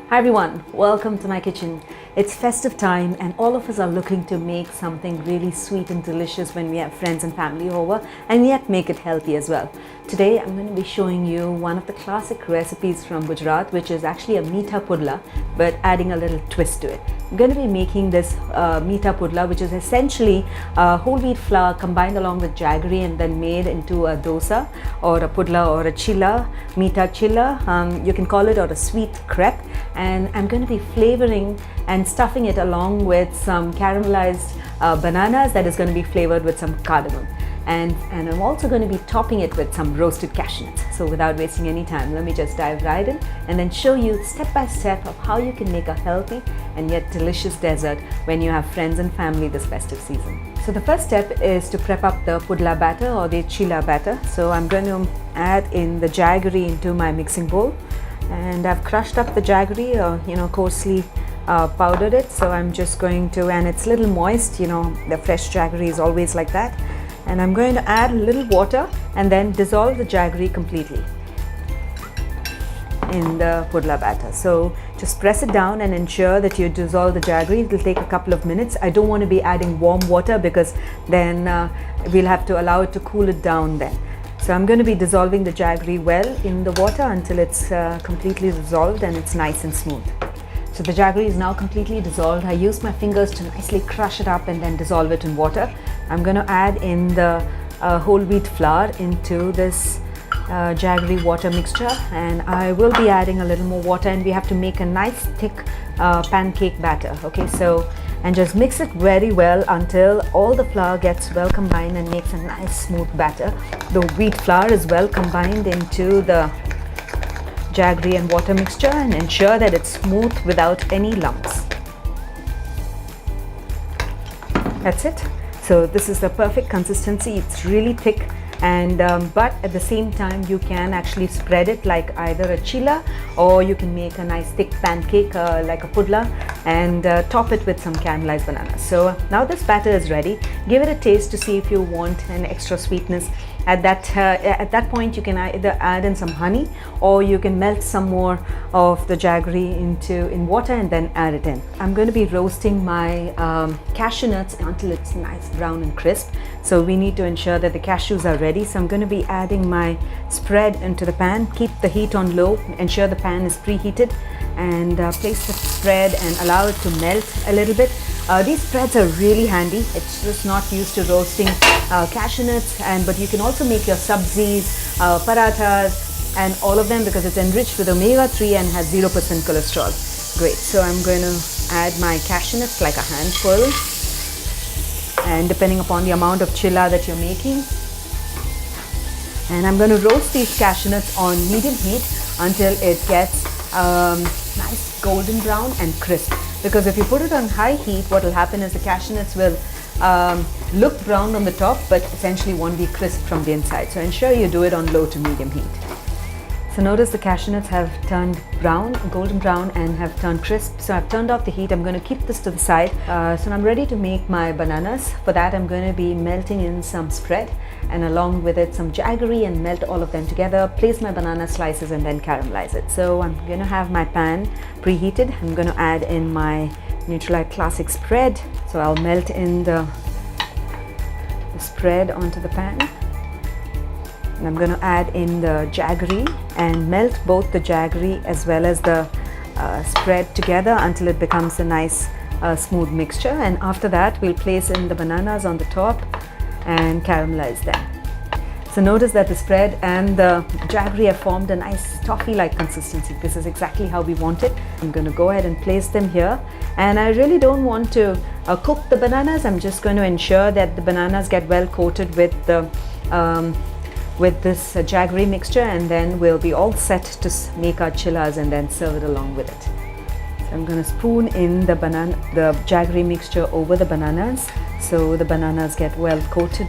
Hi everyone, welcome to my kitchen. It's festive time and all of us are looking to make something really sweet and delicious when we have friends and family over, and yet make it healthy as well. Today I'm going to be showing you one of the classic recipes from Gujarat, which is actually a Meetha Pudla, but adding a little twist to it. I'm going to be making this Meetha Pudla, which is essentially whole wheat flour combined along with jaggery and then made into a dosa or a pudla or a chilla, Meetha chilla, you can call it, or a sweet crepe. And I'm going to be flavoring and stuffing it along with some caramelized bananas that is going to be flavored with some cardamom. And I'm also going to be topping it with some roasted cashew nuts. So without wasting any time, let me just dive right in and then show you step by step of how you can make a healthy and yet delicious dessert when you have friends and family this festive season. So the first step is to prep up the pudla batter or the chilla batter. So I'm going to add in the jaggery into my mixing bowl. And I've crushed up the jaggery, coarsely powdered it. So I'm just going to, and it's a little moist, the fresh jaggery is always like that. And I'm going to add a little water and then dissolve the jaggery completely in the pudla batter. So just press it down and ensure that you dissolve the jaggery. It will take a couple of minutes. I don't want to be adding warm water because then we'll have to allow it to cool it down then. So I'm going to be dissolving the jaggery well in the water until it's completely dissolved and it's nice and smooth. So the jaggery is now completely dissolved. I use my fingers to nicely crush it up and then dissolve it in water. I'm going to add in the whole wheat flour into this jaggery water mixture, and I will be adding a little more water, and we have to make a nice thick pancake batter. Okay, so and just mix it very well until all the flour gets well combined and makes a nice smooth batter. The wheat flour is well combined into the jaggery and water mixture, and ensure that it's smooth without any lumps. That's it. So this is the perfect consistency. It's really thick, and but at the same time you can actually spread it like either a chilla, or you can make a nice thick pancake like a pudla, and top it with some caramelized bananas. So now this batter is ready. Give it a taste to see if you want an extra sweetness. At that point you can either add in some honey, or you can melt some more of the jaggery in water and then add it in. I'm going to be roasting my cashew nuts until it's nice brown and crisp. So we need to ensure that the cashews are ready. So I'm going to be adding my spread into the pan. Keep the heat on low, ensure the pan is preheated, and place the spread and allow it to melt a little bit. These spreads are really handy. It's just not used to roasting cashew nuts, but you can also make your sabzis, parathas, and all of them, because it's enriched with omega-3 and has 0% cholesterol. Great. So I'm going to add my cashew nuts, like a handful, and depending upon the amount of chilla that you're making. And I'm going to roast these cashew nuts on medium heat until it gets nice golden brown and crisp. Because if you put it on high heat, what will happen is the cashew nuts will look brown on the top, but essentially won't be crisp from the inside. So ensure you do it on low to medium heat. So notice the cashew nuts have turned brown, golden brown, and have turned crisp. So I've turned off the heat. I'm going to keep this to the side. So I'm ready to make my bananas. For that, I'm going to be melting in some spread, and along with it some jaggery, and melt all of them together. Place my banana slices and then caramelize it. So I'm going to have my pan preheated. I'm going to add in my Nutrilite Classic spread. So I'll melt in the spread onto the pan. And I'm going to add in the jaggery and melt both the jaggery as well as the spread together until it becomes a nice smooth mixture. And after that, we'll place in the bananas on the top and caramelize them. So notice that the spread and the jaggery have formed a nice toffee-like consistency. This is exactly how we want it. I'm going to go ahead and place them here, and I really don't want to cook the bananas. I'm just going to ensure that the bananas get well coated with the with this jaggery mixture, and then we'll be all set to make our chillas and then serve it along with it. So I'm going to spoon in the jaggery mixture over the bananas, so the bananas get well coated.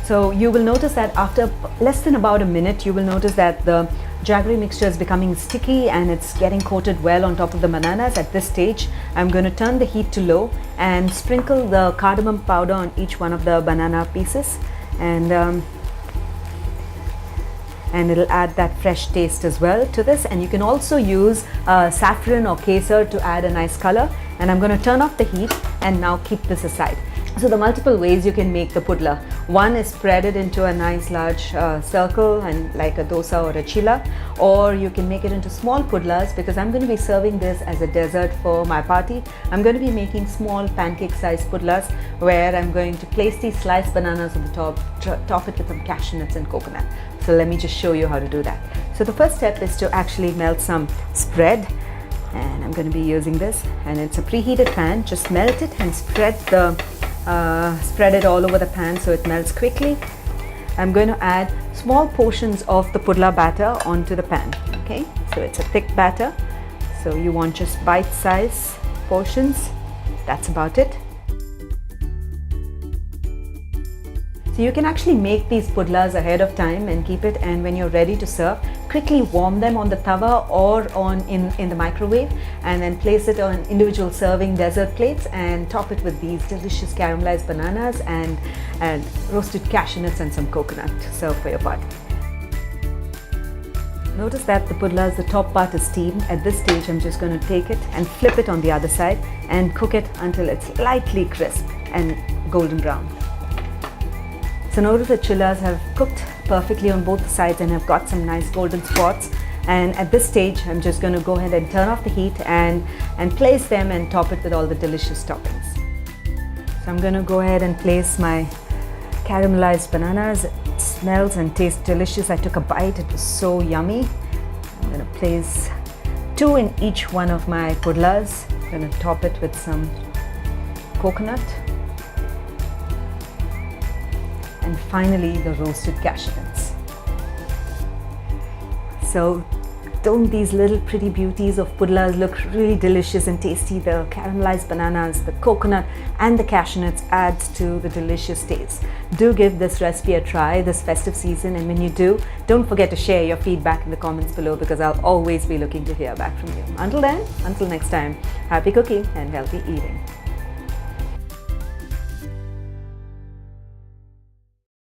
So you will notice that after less than about a minute, you will notice that the jaggery mixture is becoming sticky and it's getting coated well on top of the bananas. At this stage, I'm going to turn the heat to low and sprinkle the cardamom powder on each one of the banana pieces, and and it'll add that fresh taste as well to this. And you can also use saffron or kesar to add a nice color. And I'm going to turn off the heat and now keep this aside. So the multiple ways you can make the pudla. One is spread it into a nice large circle and like a dosa or a chilla, or you can make it into small pudlas, because I'm going to be serving this as a dessert for my party. I'm going to be making small pancake sized pudlas where I'm going to place these sliced bananas on the top it with some cashew nuts and coconut. So let me just show you how to do that. So the first step is to actually melt some spread, and I'm going to be using this, and it's a preheated pan. Just melt it and spread it all over the pan so it melts quickly. I'm going to add small portions of the pudla batter onto the pan. Okay, so it's a thick batter, so you want just bite-sized portions. That's about it. So you can actually make these pudlas ahead of time and keep it, and when you're ready to serve, quickly warm them on the tawa or in the microwave, and then place it on individual serving dessert plates and top it with these delicious caramelized bananas and roasted cashew nuts and some coconut to serve for your party. Notice that the pudlas, the top part is steamed. At this stage, I'm just going to take it and flip it on the other side and cook it until it's lightly crisp and golden brown. So notice the chillas have cooked perfectly on both sides and have got some nice golden spots. And at this stage, I'm just going to go ahead and turn off the heat and place them and top it with all the delicious toppings. So I'm going to go ahead and place my caramelized bananas. It smells and tastes delicious. I took a bite, it was so yummy. I'm going to place 2 in each one of my pudlas. I'm going to top it with some coconut. And finally, the roasted cashew nuts. So don't these little pretty beauties of pudlas look really delicious and tasty? The caramelized bananas, the coconut and the cashew nuts adds to the delicious taste. Do give this recipe a try this festive season, and when you do, don't forget to share your feedback in the comments below, because I'll always be looking to hear back from you. Until then, until next time, happy cooking and healthy eating.